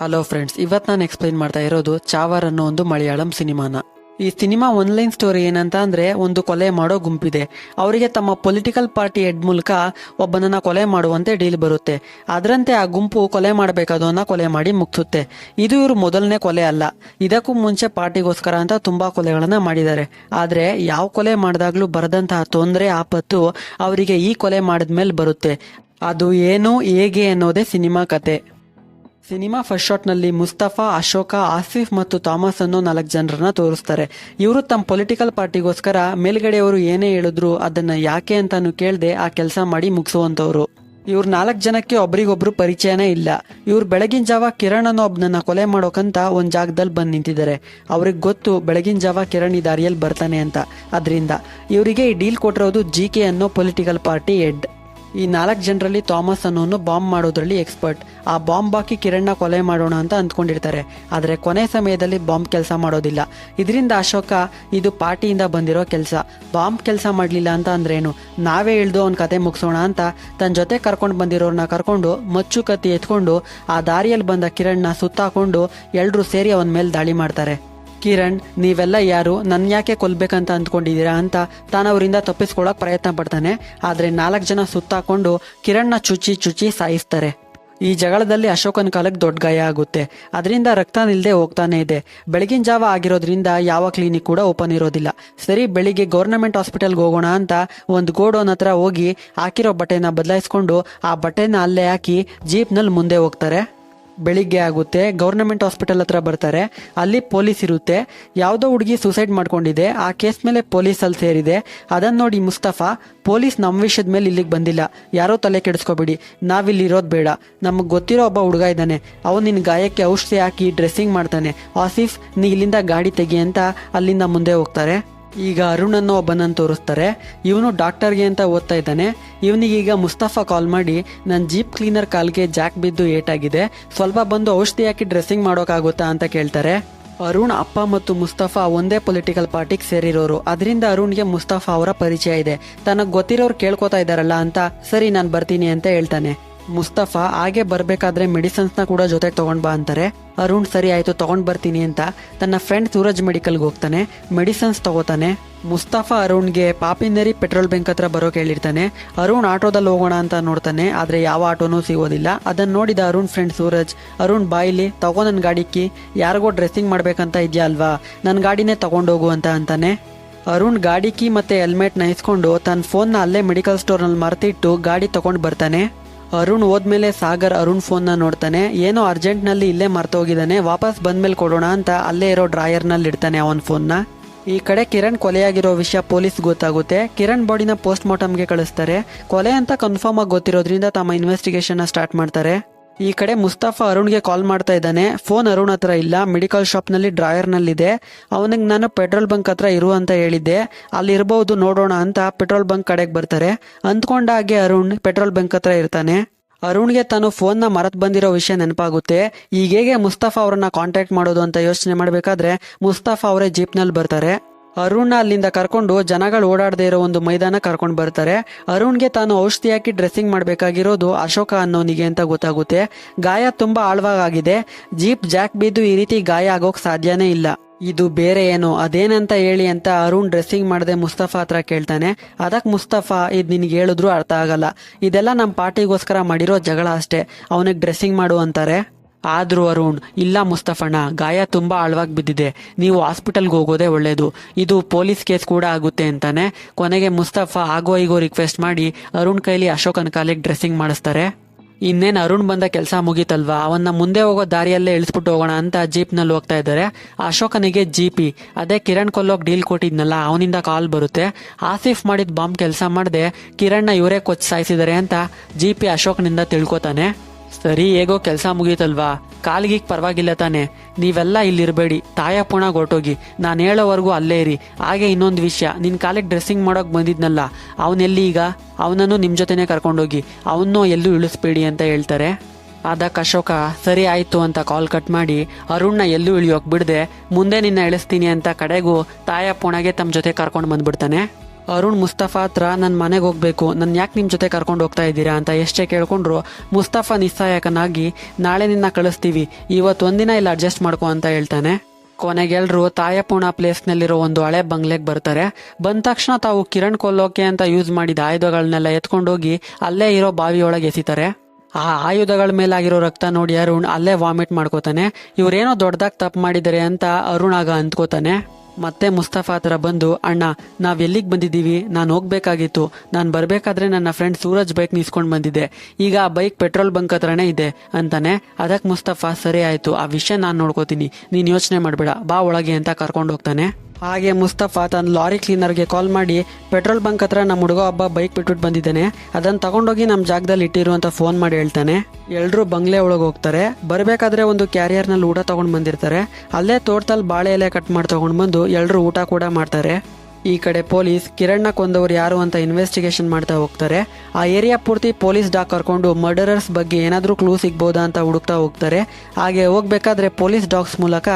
Hello friends, ಇವತ್ತು ನಾನು explain ಮಾಡ್ತಾ ಇರೋದು ಚಾವರ್ ಅನ್ನೋ ಒಂದು ಮಲಯಾಳಂ ಸಿನಿಮಾನ. ಈ ಸಿನಿಮಾ ಒನ್ಲೈನ್ ಸ್ಟೋರಿ ಏನಂತ ಅಂದ್ರೆ, ಒಂದು ಕೊಲೆ ಮಾಡೋ ಗುಂಪಿದೆ. ಅವರಿಗೆ ತಮ್ಮ ಪೊಲಿಟಿಕಲ್ ಪಾರ್ಟಿ ಹೆಡ್ ಮೂಲಕ ಒಬ್ಬನನ್ನ ಕೊಲೆ ಮಾಡುವಂತೆ ಡೀಲ್ ಬರುತ್ತೆ. ಅದರಂತೆ ಆ ಗುಂಪು ಕೊಲೆ ಮಾಡಬೇಕಾದವನ್ನ ಕೊಲೆ ಮಾಡಿ ಮುಗಿಸುತ್ತೆ. ಇದು ಇವರು ಮೊದಲನೇ ಕೊಲೆ ಅಲ್ಲ. ಇದಕ್ಕೂ ಮುಂಚೆ ಪಾರ್ಟಿಗೋಸ್ಕರ ಅಂತ ತುಂಬಾ ಕೊಲೆಗಳನ್ನ ಮಾಡಿದ್ದಾರೆ. ಆದ್ರೆ ಯಾವ ಕೊಲೆ ಮಾಡಿದಾಗ್ಲೂ ಬರದಂತಹ ತೊಂದರೆ ಆಪತ್ತು ಅವರಿಗೆ ಈ ಕೊಲೆ ಮಾಡಿದ್ಮೇಲೆ ಬರುತ್ತೆ. ಅದು ಏನು, ಹೇಗೆ ಅನ್ನೋದೇ ಸಿನಿಮಾ ಕತೆ. ಸಿನಿಮಾ ಫಸ್ಟ್ ಶಾಟ್ ನಲ್ಲಿ ಮುಸ್ತಫಾ, ಅಶೋಕ, ಆಸಿಫ್ ಮತ್ತು ಥಾಮಸ್ ಅನ್ನೋ 4 ಜನರನ್ನ ತೋರಿಸ್ತಾರೆ. ಇವರು ತಮ್ಮ ಪೊಲಿಟಿಕಲ್ ಪಾರ್ಟಿಗೋಸ್ಕರ ಮೇಲ್ಗಡೆಯವರು ಏನೇ ಹೇಳಿದ್ರು ಅದನ್ನ ಯಾಕೆ ಅಂತಾನು ಕೇಳದೆ ಆ ಕೆಲಸ ಮಾಡಿ ಮುಗಿಸುವಂತವ್ರು. ಇವ್ರ 4 ಜನಕ್ಕೆ ಒಬ್ರಿಗೊಬ್ರು ಪರಿಚಯನೇ ಇಲ್ಲ. ಇವ್ರು ಬೆಳಗಿನ ಜಾವ ಕಿರಣ್ ಅನ್ನೋ ಒಬ್ನನ್ನ ಕೊಲೆ ಮಾಡೋಕಂತ ಒಂದ್ ಜಾಗದಲ್ಲಿ ಬಂದು ನಿಂತಿದ್ದಾರೆ. ಅವ್ರಿಗೆ ಗೊತ್ತು ಬೆಳಗಿನ ಜಾವ ಕಿರಣ್ ಈ ದಾರಿಯಲ್ಲಿ ಬರ್ತಾನೆ ಅಂತ. ಅದರಿಂದ ಇವರಿಗೆ ಈ ಡೀಲ್ ಕೊಟ್ಟಿರೋದು GK ಅನ್ನೋ ಪೊಲಿಟಿಕಲ್ ಪಾರ್ಟಿ ಹೆಡ್. ಈ 4 ಜನರಲ್ಲಿ ಥಾಮಸ್ ಅನ್ನೋನು ಬಾಂಬ್ ಮಾಡೋದ್ರಲ್ಲಿ ಎಕ್ಸ್ಪರ್ಟ್. ಆ ಬಾಂಬ್ ಹಾಕಿ ಕಿರಣ್ನ ಕೊಲೆ ಮಾಡೋಣ ಅಂತ ಅಂದ್ಕೊಂಡಿರ್ತಾರೆ. ಆದ್ರೆ ಕೊನೆ ಸಮಯದಲ್ಲಿ ಬಾಂಬ್ ಕೆಲಸ ಮಾಡೋದಿಲ್ಲ. ಇದರಿಂದ ಅಶೋಕ, ಇದು ಪಾರ್ಟಿಯಿಂದ ಬಂದಿರೋ ಕೆಲಸ, ಬಾಂಬ್ ಕೆಲಸ ಮಾಡ್ಲಿಲ್ಲ ಅಂತ ಅಂದ್ರೇನು, ನಾವೇ ಇಳ್ದು ಅವ್ನ ಕತೆ ಮುಗಿಸೋಣ ಅಂತ ತನ್ನ ಜೊತೆ ಕರ್ಕೊಂಡು ಬಂದಿರೋರ್ನ ಕರ್ಕೊಂಡು ಮಚ್ಚು ಕತ್ತಿ ಎತ್ಕೊಂಡು ಆ ದಾರಿಯಲ್ಲಿ ಬಂದ ಕಿರಣ್ನ ಸುತ್ತಾಕೊಂಡು ಎಲ್ರೂ ಸೇರಿ ಅವನ ಮೇಲೆ ದಾಳಿ ಮಾಡ್ತಾರೆ. ಕಿರಣ್, ನೀವೆಲ್ಲ ಯಾರು, ನನ್ ಯಾಕೆ ಕೊಲ್ಬೇಕಂತ ಅಂದ್ಕೊಂಡಿದ್ದೀರಾ ಅಂತ ತಾನವರಿಂದ ತಪ್ಪಿಸ್ಕೊಳಕ್ ಪ್ರಯತ್ನ ಪಡ್ತಾನೆ. ಆದ್ರೆ 4 ಜನ ಸುತ್ತಾಕೊಂಡು ಕಿರಣ್ನ ಚುಚ್ಚಿ ಸಾಯಿಸ್ತಾರೆ. ಈ ಜಗಳದಲ್ಲಿ ಅಶೋಕನ ಕಾಲಕ್ಕೆ ದೊಡ್ಡ ಗಾಯ ಆಗುತ್ತೆ. ಅದರಿಂದ ರಕ್ತ ನಿಲ್ದೆ ಹೋಗ್ತಾನೆ ಇದೆ. ಬೆಳಗಿನ ಜಾವ ಆಗಿರೋದ್ರಿಂದ ಯಾವ ಕ್ಲಿನಿಕ್ ಕೂಡ ಓಪನ್ ಇರೋದಿಲ್ಲ. ಸರಿ, ಬೆಳಿಗ್ಗೆ ಗೌರ್ನಮೆಂಟ್ ಹಾಸ್ಪಿಟಲ್ಗೆ ಹೋಗೋಣ ಅಂತ ಒಂದು ಗೋಡೌನ್ ಹತ್ರ ಹೋಗಿ ಹಾಕಿರೋ ಬಟ್ಟೆನ ಬದಲಾಯಿಸ್ಕೊಂಡು ಆ ಬಟ್ಟೆನ ಅಲ್ಲೇ ಹಾಕಿ ಜೀಪ್ನಲ್ಲಿ ಮುಂದೆ ಹೋಗ್ತಾರೆ. ಬೆಳಿಗ್ಗೆ ಆಗುತ್ತೆ. ಗೌರ್ನಮೆಂಟ್ ಹಾಸ್ಪಿಟಲ್ ಹತ್ರ ಬರ್ತಾರೆ. ಅಲ್ಲಿ ಪೊಲೀಸ್ ಇರುತ್ತೆ. ಯಾವುದೋ ಹುಡುಗಿ ಸೂಸೈಡ್ ಮಾಡ್ಕೊಂಡಿದೆ. ಆ ಕೇಸ್ ಮೇಲೆ ಪೊಲೀಸ್ ಅಲ್ಲಿ ಸೇರಿದೆ. ಅದನ್ನ ನೋಡಿ ಮುಸ್ತಫಾ, ಪೊಲೀಸ್ ನಮ್ಮ ವಿಷಯದ ಮೇಲೆ ಇಲ್ಲಿಗೆ ಬಂದಿಲ್ಲ, ಯಾರೋ ತಲೆ ಕೆಡಿಸ್ಕೋಬೇಡಿ, ನಾವಿಲ್ಲಿ ಇರೋದು ಬೇಡ, ನಮಗೆ ಗೊತ್ತಿರೋ ಒಬ್ಬ ಹುಡುಗ ಇದ್ದಾನೆ, ಅವನು ನಿನ್ನ ಗಾಯಕ್ಕೆ ಔಷಧಿ ಹಾಕಿ ಡ್ರೆಸ್ಸಿಂಗ್ ಮಾಡ್ತಾನೆ, ಆಸಿಫ್ ನೀ ಇಲ್ಲಿಂದ ಗಾಡಿ ತೆಗಿ ಅಂತ ಅಲ್ಲಿಂದ ಮುಂದೆ ಹೋಗ್ತಾರೆ. ಈಗ ಅರುಣ್ ಅನ್ನೋ ಒಬ್ಬನನ್ನು ತೋರಿಸ್ತಾರೆ. ಇವನು ಡಾಕ್ಟರ್ಗೆ ಅಂತ ಓದ್ತಾ ಇದ್ದಾನೆ. ಇವನಿಗೀಗ ಮುಸ್ತಫಾ ಕಾಲ್ ಮಾಡಿ, ನನ್ನ ಜೀಪ್ ಕ್ಲೀನರ್ ಕಾಲ್ಗೆ ಜಾಕ್ ಬಿದ್ದು ಏಟಾಗಿದೆ, ಸ್ವಲ್ಪ ಬಂದು ಔಷಧಿ ಹಾಕಿ ಡ್ರೆಸ್ಸಿಂಗ್ ಮಾಡೋಕ್ಕಾಗುತ್ತಾ ಅಂತ ಕೇಳ್ತಾರೆ. ಅರುಣ್ ಅಪ್ಪ ಮತ್ತು ಮುಸ್ತಫಾ ಒಂದೇ ಪೊಲಿಟಿಕಲ್ ಪಾರ್ಟಿಗೆ ಸೇರಿರೋರು. ಅದರಿಂದ ಅರುಣ್ಗೆ ಮುಸ್ತಫಾ ಅವರ ಪರಿಚಯ ಇದೆ. ತನಗೆ ಗೊತ್ತಿರೋರು ಕೇಳ್ಕೊತಾ ಇದ್ದಾರಲ್ಲ ಅಂತ ಸರಿ ನಾನು ಬರ್ತೀನಿ ಅಂತ ಹೇಳ್ತಾನೆ. ಮುಸ್ತಫಾ ಹಾಗೆ ಬರ್ಬೇಕಾದ್ರೆ ಮೆಡಿಸಿನ್ಸ್ನ ಕೂಡ ಜೊತೆಗೆ ತಗೊಂಡ್ ಬಾ ಅಂತಾರೆ. ಅರುಣ್ ಸರಿ ಆಯ್ತು ತಗೊಂಡ್ ಬರ್ತೀನಿ ಅಂತ ತನ್ನ ಫ್ರೆಂಡ್ ಸೂರಜ್ ಮೆಡಿಕಲ್ಗೆ ಹೋಗ್ತಾನೆ. ಮೆಡಿಸಿನ್ಸ್ ತಗೋತಾನೆ. ಮುಸ್ತಫಾ ಅರುಣ್ಗೆ ಪಾಪಿನೇರಿ ಪೆಟ್ರೋಲ್ ಬಂಕ್ ಹತ್ರ ಬರೋಕೆ ಹೇಳಿರ್ತಾನೆ. ಅರುಣ್ ಆಟೋದಲ್ಲಿ ಹೋಗೋಣ ಅಂತ ನೋಡ್ತಾನೆ. ಆದ್ರೆ ಯಾವ ಆಟೋನೂ ಸಿಗೋದಿಲ್ಲ. ಅದನ್ನ ನೋಡಿದ ಅರುಣ್ ಫ್ರೆಂಡ್ ಸೂರಜ್, ಅರುಣ್ ಬಾಯಿಲಿ ತಗೋ ನನ್ನ ಗಾಡಿಕ್ಕಿ, ಯಾರಿಗೋ ಡ್ರೆಸ್ಸಿಂಗ್ ಮಾಡ್ಬೇಕಂತ ಇದೆಯಾ ಅಲ್ವಾ, ನನ್ನ ಗಾಡಿನೇ ತಗೊಂಡೋಗು ಅಂತ ಅಂತಾನೆ. ಅರುಣ್ ಗಾಡಿ ಕೀ ಮತ್ತೆ ಹೆಲ್ಮೆಟ್ನ ಇಸ್ಕೊಂಡು ತನ್ನ ಫೋನ್ನ ಅಲ್ಲೇ ಮೆಡಿಕಲ್ ಸ್ಟೋರ್ನಲ್ಲಿ ಮರೆತಿಟ್ಟು ಗಾಡಿ ತಗೊಂಡು ಬರ್ತಾನೆ. ಅರುಣ್ ಹೋದ್ಮೇಲೆ ಸಾಗರ್ ಅರುಣ್ ಫೋನ್ನ ನೋಡ್ತಾನೆ. ಏನೋ ಅರ್ಜೆಂಟ್ನಲ್ಲಿ ಇಲ್ಲೇ ಮರ್ತೋಗಿದ್ದಾನೆ, ವಾಪಸ್ ಬಂದ್ಮೇಲೆ ಕೊಡೋಣ ಅಂತ ಅಲ್ಲೇ ಇರೋ ಡ್ರಾಯರ್ನಲ್ಲಿ ಇಡ್ತಾನೆ ಅವನ ಫೋನ್ನ. ಈ ಕಡೆ ಕಿರಣ್ ಕೊಲೆಯಾಗಿರೋ ವಿಷಯ ಪೊಲೀಸ್ ಗೊತ್ತಾಗುತ್ತೆ. ಕಿರಣ್ ಬಾಡಿನ ಪೋಸ್ಟ್ ಮಾರ್ಟಮ್ಗೆ ಕಳಿಸ್ತಾರೆ. ಕೊಲೆ ಅಂತ ಕನ್ಫರ್ಮ್ ಆಗಿ ಗೊತ್ತಿರೋದ್ರಿಂದ ತಮ್ಮ ಇನ್ವೆಸ್ಟಿಗೇಷನ್ ಸ್ಟಾರ್ಟ್ ಮಾಡ್ತಾರೆ. ಈ ಕಡೆ ಮುಸ್ತಫಾ ಅರುಣ್ಗೆ ಕಾಲ್ ಮಾಡ್ತಾ ಇದ್ದಾನೆ. ಫೋನ್ ಅರುಣ್ ಹತ್ರ ಇಲ್ಲ, ಮೆಡಿಕಲ್ ಶಾಪ್ನಲ್ಲಿ ಡ್ರಾಯರ್ನಲ್ಲಿದೆ. ಅವನಿಗೆ ನಾನು ಪೆಟ್ರೋಲ್ ಬಂಕ್ ಹತ್ರ ಇರು ಅಂತ ಹೇಳಿದ್ದೆ, ಅಲ್ಲಿ ಇರಬಹುದು ನೋಡೋಣ ಅಂತ ಪೆಟ್ರೋಲ್ ಬಂಕ್ ಕಡೆಗೆ ಬರ್ತಾರೆ. ಅಂದ್ಕೊಂಡಾಗೆ ಅರುಣ್ ಪೆಟ್ರೋಲ್ ಬಂಕ್ ಹತ್ರ ಇರ್ತಾನೆ. ಅರುಣ್ಗೆ ತಾನು ಫೋನ್ನ ಮರೆತು ಬಂದಿರೋ ವಿಷಯ ನೆನಪಾಗುತ್ತೆ. ಈಗ ಹೇಗೆ ಮುಸ್ತಫಾ ಅವರನ್ನ ಕಾಂಟ್ಯಾಕ್ಟ್ ಮಾಡೋದು ಅಂತ ಯೋಚನೆ ಮಾಡಬೇಕಾದ್ರೆ ಮುಸ್ತಫಾ ಅವರೇ ಜೀಪ್ನಲ್ಲಿ ಬರ್ತಾರೆ. ಅರುಣ್ನ ಅಲ್ಲಿಂದ ಕರ್ಕೊಂಡು ಜನಗಳು ಓಡಾಡದೇ ಇರೋ ಒಂದು ಮೈದಾನ ಕರ್ಕೊಂಡು ಬರ್ತಾರೆ. ಅರುಣ್ಗೆ ತಾನು ಔಷಧಿ ಹಾಕಿ ಡ್ರೆಸ್ಸಿಂಗ್ ಮಾಡಬೇಕಾಗಿರೋದು ಅಶೋಕ ಅನ್ನೋನಿಗೆ ಅಂತ ಗೊತ್ತಾಗುತ್ತೆ. ಗಾಯ ತುಂಬಾ ಆಳವಾಗಿದೆ. ಜೀಪ್ ಜಾಕ್ ಬಿದ್ದು ಈ ರೀತಿ ಗಾಯ ಆಗೋಕ್ ಸಾಧ್ಯನೇ ಇಲ್ಲ. ಇದು ಬೇರೆ ಏನೋ, ಅದೇನಂತ ಹೇಳಿ ಅಂತ ಅರುಣ್ ಡ್ರೆಸ್ಸಿಂಗ್ ಮಾಡದೆ ಮುಸ್ತಫಾ ಹತ್ರ ಕೇಳ್ತಾನೆ. ಅದಕ್ಕೆ ಮುಸ್ತಫಾ, ಇದು ನಿನ್ಗೆ ಹೇಳಿದ್ರು ಅರ್ಥ ಆಗಲ್ಲ, ಇದೆಲ್ಲ ನಮ್ಮ ಪಾರ್ಟಿಗೋಸ್ಕರ ಮಾಡಿರೋ ಜಗಳ ಅಷ್ಟೇ, ಅವನಿಗೆ ಡ್ರೆಸ್ಸಿಂಗ್ ಮಾಡು ಅಂತಾರೆ. ಆದ್ರೂ ಅರುಣ್, ಇಲ್ಲ ಮುಸ್ತಫಣ್ಣ, ಗಾಯ ತುಂಬಾ ಆಳವಾಗಿ ಬಿದ್ದಿದೆ, ನೀವು ಹಾಸ್ಪಿಟಲ್ಗೆ ಹೋಗೋದೇ ಒಳ್ಳೇದು, ಇದು ಪೊಲೀಸ್ ಕೇಸ್ ಕೂಡ ಆಗುತ್ತೆ ಅಂತಾನೆ. ಕೊನೆಗೆ ಮುಸ್ತಫಾ ಆಗೋ ಈಗೋ ರಿಕ್ವೆಸ್ಟ್ ಮಾಡಿ ಅರುಣ್ ಕೈಲಿ ಅಶೋಕನ ಕಾಲಿಗೆ ಡ್ರೆಸ್ಸಿಂಗ್ ಮಾಡಿಸ್ತಾರೆ. ಇನ್ನೇನು ಅರುಣ್ ಬಂದ ಕೆಲಸ ಮುಗೀತಲ್ವಾ, ಅವನ್ನ ಮುಂದೆ ಹೋಗೋ ದಾರಿಯಲ್ಲೇ ಇಳಿಸ್ಬಿಟ್ಟು ಹೋಗೋಣ ಅಂತ ಜೀಪ್ನಲ್ಲಿ ಹೋಗ್ತಾ ಇದ್ದಾರೆ. ಅಶೋಕನಿಗೆ GP, ಅದೇ ಕಿರಣ್ ಕೊಲ್ಲೋಕ್ ಡೀಲ್ ಕೊಟ್ಟಿದ್ನಲ್ಲ ಅವನಿಂದ ಕಾಲ್ ಬರುತ್ತೆ. ಆಸಿಫ್ ಮಾಡಿದ ಬಾಂಬ್ ಕೆಲಸ ಮಾಡದೆ ಕಿರಣ್ನ ಇವರೇ ಕೊಚ್ಚಿ ಸಾಯಿಸಿದ್ದಾರೆ ಅಂತ GP ಅಶೋಕ್ನಿಂದ ತಿಳ್ಕೊತಾನೆ. ಸರಿ, ಹೇಗೋ ಕೆಲಸ ಮುಗೀತಲ್ವಾ, ಕಾಲ್ಗೀಗ್ ಪರವಾಗಿಲ್ಲ ತಾನೆ, ನೀವೆಲ್ಲ ಇಲ್ಲಿರ್ಬೇಡಿ, ತಾಯಪ್ಪುಣ ಹೊರಟೋಗಿ, ನಾನು ಹೇಳೋವರೆಗೂ ಅಲ್ಲೇ ಇರಿ. ಹಾಗೆ ಇನ್ನೊಂದು ವಿಷಯ, ನಿನ್ನ ಕಾಲಿಗೆ ಡ್ರೆಸ್ಸಿಂಗ್ ಮಾಡೋಕೆ ಬಂದಿದ್ನಲ್ಲ ಅವನೆಲ್ಲಿ, ಈಗ ಅವನನ್ನು ನಿಮ್ಮ ಜೊತೆನೆ ಕರ್ಕೊಂಡೋಗಿ, ಅವನ್ನೂ ಎಲ್ಲೂ ಇಳಿಸ್ಬೇಡಿ ಅಂತ ಹೇಳ್ತಾರೆ. ಅದಕ್ಕೆ ಅಶೋಕ ಸರಿ ಆಯ್ತು ಅಂತ ಕಾಲ್ ಕಟ್ ಮಾಡಿ ಅರುಣ್ನ ಎಲ್ಲೂ ಇಳಿಯೋಕ್ ಬಿಡದೆ ಮುಂದೆ ನಿನ್ನ ಇಳಿಸ್ತೀನಿ ಅಂತ ಕಡೆಗೂ ತಾಯಪ್ಪುಣಗೆ ತಮ್ಮ ಜೊತೆ ಕರ್ಕೊಂಡು ಬಂದ್ಬಿಡ್ತಾನೆ. ಅರುಣ್ ಮುಸ್ತಫಾ ಹತ್ರ ನನ್ನ ಮನೆಗೆ ಹೋಗ್ಬೇಕು, ನನ್ನ ಯಾಕೆ ನಿಮ್ಮ ಜೊತೆ ಕರ್ಕೊಂಡು ಹೋಗ್ತಾ ಇದ್ದೀರಾ ಅಂತ ಎಷ್ಟೇ ಕೇಳ್ಕೊಂಡ್ರು ಮುಸ್ತಫಾ ನಿಸ್ಸಹಾಯಕನಾಗಿ ನಾಳೆ ನಿನ್ನ ಕಳಿಸ್ತೀವಿ, ಇವತ್ತು ಒಂದಿನ ಇಲ್ಲಿ ಅಡ್ಜಸ್ಟ್ ಮಾಡ್ಕೊ ಅಂತ ಹೇಳ್ತಾನೆ. ಕೊನೆಗೆಲ್ರು ತಾಯಪುಣ ಪ್ಲೇಸ್ನಲ್ಲಿರೋ ಒಂದು ಹಳೆ ಬಂಗ್ಲೆಗೆ ಬರ್ತಾರೆ. ಬಂದ ತಕ್ಷಣ ತಾವು ಕಿರಣ್ ಕೊಲ್ಲೋಕೆ ಅಂತ ಯೂಸ್ ಮಾಡಿದ ಆಯುಧಗಳನ್ನೆಲ್ಲ ಎತ್ಕೊಂಡೋಗಿ ಅಲ್ಲೇ ಇರೋ ಬಾವಿಯೊಳಗೆ ಎಸಿತಾರೆ. ಆ ಆಯುಧಗಳ ಮೇಲಾಗಿರೋ ರಕ್ತ ನೋಡಿ ಅರುಣ್ ಅಲ್ಲೇ ವಾಮಿಟ್ ಮಾಡ್ಕೋತಾನೆ. ಇವ್ರೇನೋ ದೊಡ್ಡದಾಗಿ ತಪ್ಪು ಮಾಡಿದ್ದಾರೆ ಅಂತ ಅರುಣ್ ಆಗ ಅಂದ್ಕೋತಾನೆ. ಮತ್ತೆ ಮುಸ್ತಫಾ ಹತ್ರ ಬಂದು, ಅಣ್ಣ ನಾವ್ ಎಲ್ಲಿಗೆ ಬಂದಿದ್ದೀವಿ, ನಾನು ಹೋಗ್ಬೇಕಾಗಿತ್ತು, ನಾನು ಬರ್ಬೇಕಾದ್ರೆ ನನ್ನ ಫ್ರೆಂಡ್ ಸೂರಜ್ ಬೈಕ್ ನಿಸ್ಕೊಂಡು ಬಂದಿದ್ದೆ, ಈಗ ಆ ಬೈಕ್ ಪೆಟ್ರೋಲ್ ಬಂಕ್ ಹತ್ರನೇ ಇದೆ ಅಂತಾನೆ. ಅದಕ್ಕೆ ಮುಸ್ತಫಾ ಸರಿ ಆಯ್ತು, ಆ ವಿಷಯ ನಾನು ನೋಡ್ಕೋತೀನಿ, ನೀನ್ ಯೋಚನೆ ಮಾಡ್ಬೇಡ, ಬಾ ಒಳಗೆ ಅಂತ ಕರ್ಕೊಂಡು ಹೋಗ್ತಾನೆ. ಹಾಗೆ ಮುಸ್ತಫಾ ತನ್ನ ಲಾರಿ ಕ್ಲೀನರ್ಗೆ ಕಾಲ್ ಮಾಡಿ ಪೆಟ್ರೋಲ್ ಬಂಕ್ ಹತ್ರ ನಮ್ಮ ಹುಡುಗ ಒಬ್ಬ ಬೈಕ್ ಬಿಟ್ಬಿಟ್ಟು ಬಂದಿದ್ದಾನೆ, ಅದನ್ನ ತಗೊಂಡೋಗಿ ನಮ್ಮ ಜಾಗದಲ್ಲಿ ಇಟ್ಟಿರು ಅಂತ ಫೋನ್ ಮಾಡಿ ಹೇಳ್ತಾನೆ. ಎಲ್ರೂ ಬಂಗ್ಲೆ ಒಳಗೆ ಹೋಗ್ತಾರೆ. ಬರ್ಬೇಕಾದ್ರೆ ಒಂದು ಕ್ಯಾರಿಯರ್ನಲ್ಲಿ ಊಟ ತಗೊಂಡ್ ಬಂದಿರ್ತಾರೆ. ಅಲ್ಲೇ ತೋಟದಲ್ಲಿ ಬಾಳೆ ಎಲೆ ಕಟ್ ಮಾಡಿ ತಗೊಂಡ್ ಬಂದು ಎಲ್ರೂ ಊಟ ಕೂಡ ಮಾಡ್ತಾರೆ. ಈ ಕಡೆ ಪೊಲೀಸ್ ಕಿರಣ್ನ ಕೊಂದವರು ಯಾರು ಅಂತ ಇನ್ವೆಸ್ಟಿಗೇಷನ್ ಮಾಡ್ತಾ ಹೋಗ್ತಾರೆ. ಆ ಏರಿಯಾ ಪೂರ್ತಿ ಪೊಲೀಸ್ ಡಾಗ್ ಕರ್ಕೊಂಡು ಮರ್ಡರರ್ಸ್ ಬಗ್ಗೆ ಏನಾದ್ರೂ ಕ್ಲೂ ಸಿಗ್ಬೋದಾ ಅಂತ ಹುಡುಕ್ತಾ ಹೋಗ್ತಾರೆ. ಹಾಗೆ ಹೋಗ್ಬೇಕಾದ್ರೆ ಪೊಲೀಸ್ ಡಾಗ್ಸ್ ಮೂಲಕ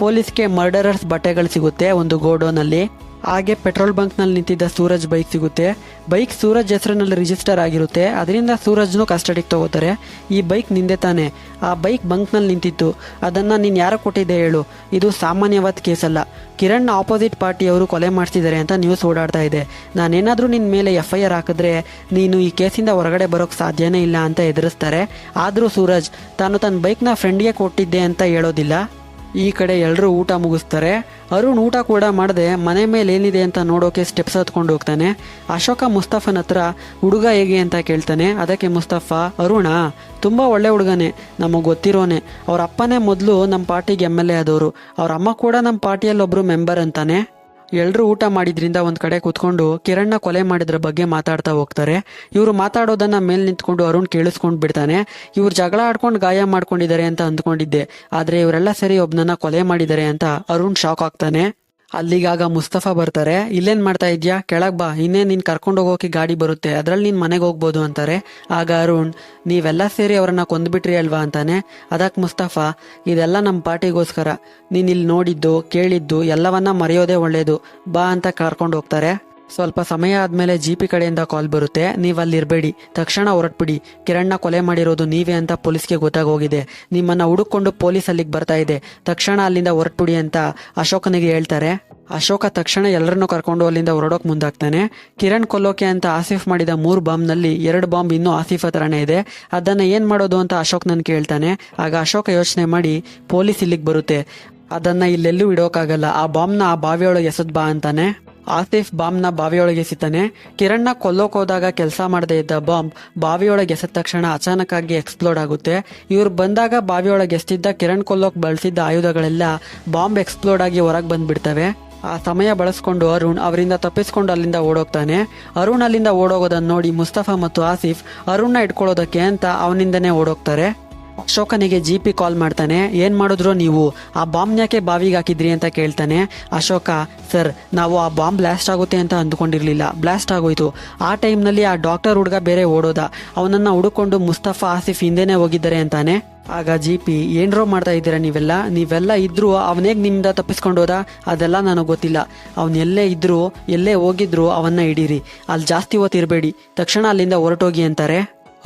ಪೊಲೀಸ್ಗೆ ಮರ್ಡರರ್ಸ್ ಬಟ್ಟೆಗಳು ಸಿಗುತ್ತೆ ಒಂದು ಗೋಡೌನಲ್ಲಿ. ಹಾಗೆ ಪೆಟ್ರೋಲ್ ಬಂಕ್ ನಲ್ಲಿ ನಿಂತಿದ್ದ ಸೂರಜ್ ಬೈಕ್ ಸಿಗುತ್ತೆ. ಬೈಕ್ ಸೂರಜ್ ಹೆಸರಿನಲ್ಲಿ ರಿಜಿಸ್ಟರ್ ಆಗಿರುತ್ತೆ. ಅದರಿಂದ ಸೂರಜ್ನು ಕಸ್ಟಡಿಗೆ ತಗೋತಾರೆ. ಈ ಬೈಕ್ ನಿಂದೆ ತಾನೆ, ಆ ಬೈಕ್ ಬಂಕ್ ನಲ್ಲಿ ನಿಂತಿತ್ತು, ಅದನ್ನ ನೀನ್ ಯಾರ ಕೊಟ್ಟಿದ್ದೆ ಹೇಳು, ಇದು ಸಾಮಾನ್ಯವಾದ ಕೇಸ್ ಅಲ್ಲ, ಕಿರಣ್ ಆಪೋಸಿಟ್ ಪಾರ್ಟಿಯವರು ಕೊಲೆ ಮಾಡ್ತಿದ್ದಾರೆ ಅಂತ ನ್ಯೂಸ್ ಓಡಾಡ್ತಾ ಇದೆ, ನಾನೇನಾದ್ರೂ ನಿನ್ ಮೇಲೆ FIR ಹಾಕಿದ್ರೆ ನೀನು ಈ ಕೇಸಿಂದ ಹೊರಗಡೆ ಬರೋಕ್ ಸಾಧ್ಯನೇ ಇಲ್ಲ ಅಂತ ಎದುರಿಸ್ತಾರೆ. ಆದ್ರೂ ಸೂರಜ್ ತಾನು ತನ್ನ ಬೈಕ್ನ ಫ್ರೆಂಡ್ಗೆ ಕೊಟ್ಟಿದ್ದೆ ಅಂತ ಹೇಳೋದಿಲ್ಲ. ಈ ಕಡೆ ಎಲ್ಲರೂ ಊಟ ಮುಗಿಸ್ತಾರೆ. ಅರುಣ್ ಊಟ ಕೂಡ ಮಾಡದೆ ಮನೆ ಮೇಲೆ ಏನಿದೆ ಅಂತ ನೋಡೋಕೆ ಸ್ಟೆಪ್ಸ್ ಹತ್ಕೊಂಡು ಹೋಗ್ತಾನೆ. ಅಶೋಕ ಮುಸ್ತಫಾನ್ ಹತ್ರ ಹುಡುಗ ಹೇಗೆ ಅಂತ ಕೇಳ್ತಾನೆ. ಅದಕ್ಕೆ ಮುಸ್ತಫಾ, ಅರುಣ ತುಂಬಾ ಒಳ್ಳೆ ಹುಡುಗನೇ, ನಮಗೆ ಗೊತ್ತಿರೋನೆ, ಅವ್ರ ಅಪ್ಪನೇ ಮೊದಲು ನಮ್ಮ ಪಾರ್ಟಿಗೆ MLA ಆದವರು, ಅವ್ರ ಅಮ್ಮ ಕೂಡ ನಮ್ಮ ಪಾರ್ಟಿಯಲ್ಲಿ ಒಬ್ರು ಮೆಂಬರ್ ಅಂತಾನೆ. ಎಲ್ರೂ ಊಟ ಮಾಡಿದ್ರಿಂದ ಒಂದ್ ಕಡೆ ಕುತ್ಕೊಂಡು ಕಿರಣ್ನ ಕೊಲೆ ಮಾಡಿದ್ರ ಬಗ್ಗೆ ಮಾತಾಡ್ತಾ ಹೋಗ್ತಾರೆ. ಇವ್ರು ಮಾತಾಡೋದನ್ನ ಮೇಲ್ ನಿಂತ್ಕೊಂಡು ಅರುಣ್ ಕೇಳಿಸ್ಕೊಂಡ್ ಬಿಡ್ತಾನೆ. ಇವ್ರು ಜಗಳ ಆಡ್ಕೊಂಡು ಗಾಯ ಮಾಡ್ಕೊಂಡಿದ್ದಾರೆ ಅಂತ ಅಂದ್ಕೊಂಡಿದ್ದೆ, ಆದ್ರೆ ಇವರೆಲ್ಲ ಸರಿ ಒಬ್ನನ್ನ ಕೊಲೆ ಮಾಡಿದ್ದಾರೆ ಅಂತ ಅರುಣ್ ಶಾಕ್ ಆಗ್ತಾನೆ. ಅಲ್ಲಿಗಾಗ ಮುಸ್ತಫಾ ಬರ್ತಾರೆ. ಇಲ್ಲೇನ್ ಮಾಡ್ತಾ ಇದ್ಯಾ, ಕೆಳಗ್ ಬಾ, ಇನ್ನೇ ನೀನ್ ಕರ್ಕೊಂಡು ಹೋಗೋಕೆ ಗಾಡಿ ಬರುತ್ತೆ, ಅದ್ರಲ್ಲಿ ನೀನ್ ಮನೆಗೆ ಹೋಗ್ಬೋದು ಅಂತಾರೆ. ಆಗ ಅರುಣ್, ನೀವೆಲ್ಲ ಸೇರಿ ಅವರನ್ನ ಕೊಂದ್ಬಿಟ್ರಿ ಅಲ್ವಾ ಅಂತಾನೆ. ಅದಕ್ಕೆ ಮುಸ್ತಫಾ, ಇದೆಲ್ಲ ನಮ್ಮ ಪಾರ್ಟಿಗೋಸ್ಕರ, ನೀನ್ ಇಲ್ಲಿ ನೋಡಿದ್ದು ಕೇಳಿದ್ದು ಎಲ್ಲವನ್ನ ಮರೆಯೋದೇ ಒಳ್ಳೇದು, ಬಾ ಅಂತ ಕರ್ಕೊಂಡು ಹೋಗ್ತಾರೆ. ಸ್ವಲ್ಪ ಸಮಯ ಆದ್ಮೇಲೆ GP ಕಡೆಯಿಂದ ಕಾಲ್ ಬರುತ್ತೆ. ನೀವ್ ಅಲ್ಲಿರ್ಬೇಡಿ, ತಕ್ಷಣ ಹೊರಟ್ಬಿಡಿ, ಕಿರಣ್ನ ಕೊಲೆ ಮಾಡಿರೋದು ನೀವೇ ಅಂತ ಪೊಲೀಸ್ಗೆ ಗೊತ್ತಾಗೋಗಿದೆ, ನಿಮ್ಮನ್ನ ಹುಡುಕೊಂಡು ಪೊಲೀಸ್ ಅಲ್ಲಿಗೆ ಬರ್ತಾ ಇದೆ, ತಕ್ಷಣ ಅಲ್ಲಿಂದ ಹೊರಟ್ಬಿಡಿ ಅಂತ ಅಶೋಕನಿಗೆ ಹೇಳ್ತಾರೆ. ಅಶೋಕ ತಕ್ಷಣ ಎಲ್ಲರನ್ನೂ ಕರ್ಕೊಂಡು ಅಲ್ಲಿಂದ ಹೊರಡೋಕ್ ಮುಂದಾಗ್ತಾನೆ. ಕಿರಣ್ ಕೊಲ್ಲೋಕೆ ಅಂತ ಆಸಿಫ್ ಮಾಡಿದ 3 ಬಾಂಬ್ನಲ್ಲಿ 2 ಬಾಂಬ್ ಇನ್ನೂ ಆಸಿಫ್ ಹತ್ರನೇ ಇದೆ, ಅದನ್ನ ಏನ್ ಮಾಡೋದು ಅಂತ ಅಶೋಕ್ ನನ್ ಕೇಳ್ತಾನೆ. ಆಗ ಅಶೋಕ ಯೋಚನೆ ಮಾಡಿ, ಪೊಲೀಸ್ ಇಲ್ಲಿಗೆ ಬರುತ್ತೆ, ಅದನ್ನ ಇಲ್ಲೆಲ್ಲೂ ಇಡೋಕಾಗಲ್ಲ, ಆ ಬಾಂಬ್ನ ಆ ಬಾವಿಯೊಳಗೆ ಎಸದ್ ಬಾ ಅಂತಾನೆ. ಆಸಿಫ್ ಬಾಂಬ್ನ ಬಾವಿಯೊಳಗೆ ಎಸಿತಾನೆ. ಕಿರಣ್ನ ಕೊಲ್ಲೋಕ್ ಹೋದಾಗ ಕೆಲಸ ಮಾಡದೇ ಇದ್ದ ಬಾಂಬ್ ಬಾವಿಯೊಳಗೆ ಎಸೆದ ತಕ್ಷಣ ಅಚಾನಕ್ ಆಗಿ ಎಕ್ಸ್ಪ್ಲೋಡ್ ಆಗುತ್ತೆ. ಇವ್ರು ಬಂದಾಗ ಬಾವಿಯೊಳಗೆ ಎಸ್ತಿದ್ದ ಕಿರಣ್ ಕೊಲ್ಲೋಕ್ ಬಳಸಿದ್ದ ಆಯುಧಗಳೆಲ್ಲ ಬಾಂಬ್ ಎಕ್ಸ್ಪ್ಲೋಡ್ ಆಗಿ ಹೊರಗೆ ಬಂದ್ಬಿಡ್ತವೆ. ಆ ಸಮಯ ಬಳಸ್ಕೊಂಡು ಅರುಣ್ ಅವರಿಂದ ತಪ್ಪಿಸ್ಕೊಂಡು ಅಲ್ಲಿಂದ ಓಡೋಗ್ತಾನೆ. ಅರುಣ್ ಅಲ್ಲಿಂದ ಓಡೋಗೋದನ್ನ ನೋಡಿ ಮುಸ್ತಫಾ ಮತ್ತು ಆಸಿಫ್ ಅರುಣ್ನ ಇಟ್ಕೊಳ್ಳೋದಕ್ಕೆ ಅಂತ ಅವನಿಂದನೇ ಓಡೋಗ್ತಾರೆ. ಅಶೋಕನಿಗೆ GP ಕಾಲ್ ಮಾಡ್ತಾನೆ. ಏನ್ ಮಾಡಿದ್ರು ನೀವು, ಆ ಬಾಂಬ್ ಯಾಕೆ ಬಾವಿಗೆ ಹಾಕಿದ್ರಿ ಅಂತ ಕೇಳ್ತಾನೆ. ಅಶೋಕ, ಸರ್ ನಾವು ಆ ಬಾಂಬ್ ಬ್ಲಾಸ್ಟ್ ಆಗುತ್ತೆ ಅಂತ ಅಂದ್ಕೊಂಡಿರ್ಲಿಲ್ಲ, ಬ್ಲಾಸ್ಟ್ ಆಗೋಯ್ತು. ಆ ಟೈಮ್ನಲ್ಲಿ ಆ ಡಾಕ್ಟರ್ ಹುಡುಗ ಬೇರೆ ಓಡೋದ, ಅವನನ್ನ ಹುಡುಕೊಂಡು ಮುಸ್ತಫಾ ಆಸಿಫ್ ಹಿಂದೆನೆ ಹೋಗಿದ್ದಾರೆ ಅಂತಾನೆ. ಆಗ GP, ಏನ್ರೋ ಮಾಡ್ತಾ ಇದ್ದೀರಾ ನೀವೆಲ್ಲ ಇದ್ರು ಅವನೇಗ್ ನಿಮ್ದ ತಪ್ಪಿಸ್ಕೊಂಡೋದ, ಅದೆಲ್ಲ ನನಗೆ ಗೊತ್ತಿಲ್ಲ, ಅವನ್ ಎಲ್ಲೇ ಇದ್ರು ಎಲ್ಲೇ ಹೋಗಿದ್ರು ಅವನ್ನ ಹಿಡೀರಿ, ಅಲ್ಲಿ ಜಾಸ್ತಿ ಹೊತ್ತಿರ್ಬೇಡಿ, ತಕ್ಷಣ ಅಲ್ಲಿಂದ ಹೊರಟೋಗಿ ಅಂತಾರೆ.